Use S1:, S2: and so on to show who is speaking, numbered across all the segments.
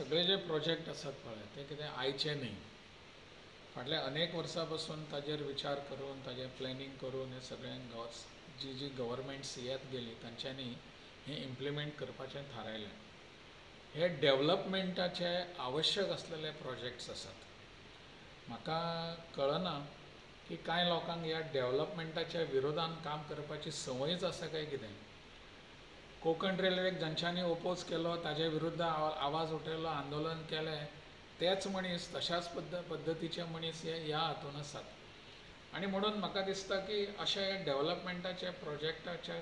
S1: सगळे जे प्रोजेक्ट आसात पळय ते कितें आयचे न्ही. फाटल्या अनेक वर्सां पासून ताजेर विचार करून ताजें प्लॅनिंग करून हे सगळें जी गव्हर्मेंट्स येत गेली तांच्यांनी हें इम्प्लिमेंट करपाचें थारायलें. हे डेव्हलपमेंटाचे आवश्यक आसलेले प्रोजेक्ट्स आसात. म्हाका कळना की कांय लोकांक ह्या डेव्हलपमेंटाच्या विरोधान काम करपाची संवयच आसा काय कितें. कोंकण रेल्वेक जांच्यांनी ओपोज केलो ताजे विरुद्ध आवाज उठयलो, आंदोलन केलें, तेच मनीस तशाच पद्दतीचे मनीस ह्या हातून आसात. आनी म्हणून म्हाका दिसता की अशे डेव्हलपमेंटाच्या प्रोजेक्टाच्या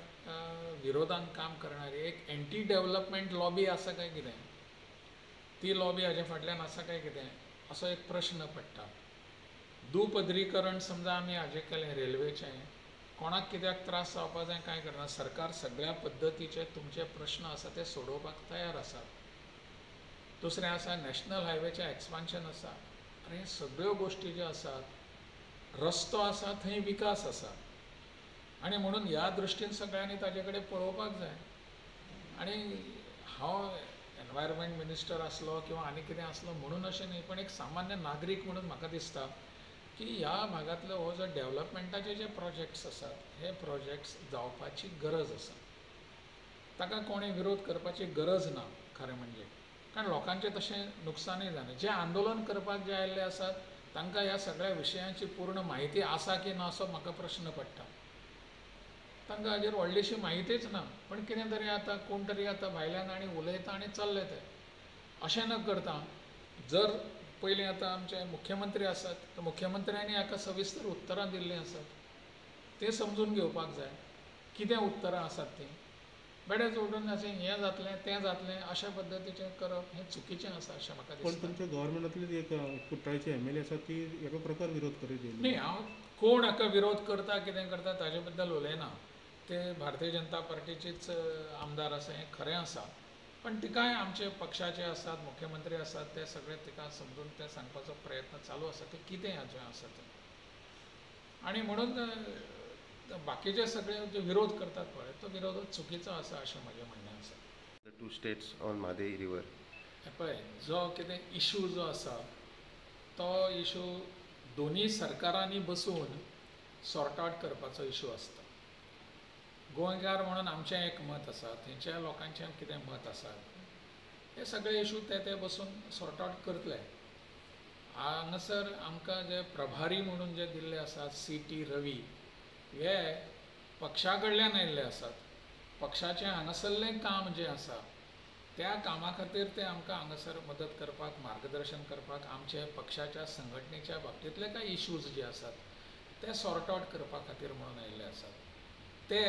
S1: विरोधान काम करणारी एक एंटी डेव्हलपमेंट लॉबी आसा काय कितें, ती लॉबी हाजे फाटल्यान आसा काय कितें असो एक प्रश्न पडटा. दुपदरीकरण समजा आमी हाजें केलें रेल्वेचें, कोणाक कित्याक त्रास जावपा जाय कांय करना. सरकार सगळ्या पद्दतीचे तुमचे प्रश्न आसा ते सोडोवपाक तयार आसा. दुसरें आसा नॅशनल हायवेचें एक्सपान्शन आसा. आनी ह्यो सगळ्यो गोश्टी ज्यो आसात, रस्तो आसा थंय विकास आसा. आनी म्हणून ह्या दृश्टीन सगळ्यांनी ताजे कडेन पळोवपाक जाय. आनी हांव एनवायरमेंट मिनिस्टर आसलो किंवा आनी कितें आसलो म्हणून अशें न्ही, पण एक सामान्य नागरीक म्हणून म्हाका दिसता की ह्या भागांतलो हो जो डेव्हलपमेंटाचे जे प्रोजेक्ट्स आसात, हे प्रोजेक्ट्स जावपाची गरज आसा. ताका कोणें विरोध करपाची गरज ना खरें म्हणजे, कारण लोकांचें तशें नुकसानूय जालें. जे आंदोलन करपाक जे आयिल्ले आसात तांकां ह्या सगळ्या विशयांची पूर्ण म्हायती आसा की ना असो म्हाका प्रश्न पडटा. तांकां हाजेर व्हडलीशी म्हायतीच ना, पण कितें तरी आतां कोण तरी आतां भायल्यान आनी उलयता आनी चल्ले ते. अशें न करता जर पयलीं आतां आमचे मुख्यमंत्री आसात, तर मुख्यमंत्र्यांनी हाका सविस्तर उत्तरां दिल्लीं आसात. तें समजून घेवपाक जाय कितें उत्तरां आसात तीं. बेडेच उठून अशें हें जातलें तें जातलें अशा पद्दतीचें करप हें चुकीचें आसा अशें म्हाका दिसता.
S2: पण तुमच्या गव्हर्मेंटांतली एक कुट्टाळेचे एमएलए आसात ती एका प्रकार विरोध करीत येयली.
S1: न्ही, हांव कोण हाका विरोध करता कितें करता ताजे बद्दल उलयना. ते भारतीय जनता पार्टीचीच आमदार आसा हें खरें आसा. पण तिकाय आमचे पक्षाचे आसात, मुख्यमंत्री आसात, ते सगळे तिका समजून ते सांगपाचो प्रयत्न चालू आसा की कितें हाचें आसा तें. आनी म्हणून बाकीचे सगळे जे विरोध करतात पळय तो विरोध चुकीचो आसा अशें म्हजें म्हणणें आसा.
S3: The two states on Madey River.
S1: पळय जो कितें इशू जो आसा तो इशू दोनी सरकारांनी बसून सॉर्ट आवट करपाचो इशू आसता. गोंयकार म्हणून आमचें एक मत आसा, थंयच्या लोकांचें कितें मत आसा, हे सगळे इशू ते बसून सॉर्ट आवट करतले. हांगासर आमकां जे प्रभारी म्हणून जे दिल्ले आसात CT रवी, हे पक्षा कडल्यान आयिल्ले आसात. पक्षाचें हांगासरलें काम जें आसा त्या कामा खातीर ते आमकां हांगासर मदत करपाक, मार्गदर्शन करपाक, आमचे पक्षाच्या संघटनेच्या बाबतींतले कांय इशूज जे आसात ते सॉर्ट आवट करपा खातीर म्हणून आयिल्ले आसात. ते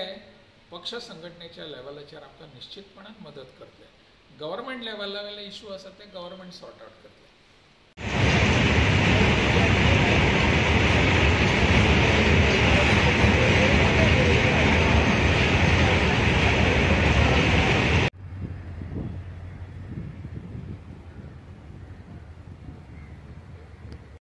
S1: पक्ष संघटनेच्या लेवलाचेर आमकां निश्चितपणान मदत करतले. गव्हर्मेंट लेवला वयले इशू आसा ते गव्हर्मेंट सॉर्ट आवट करतले.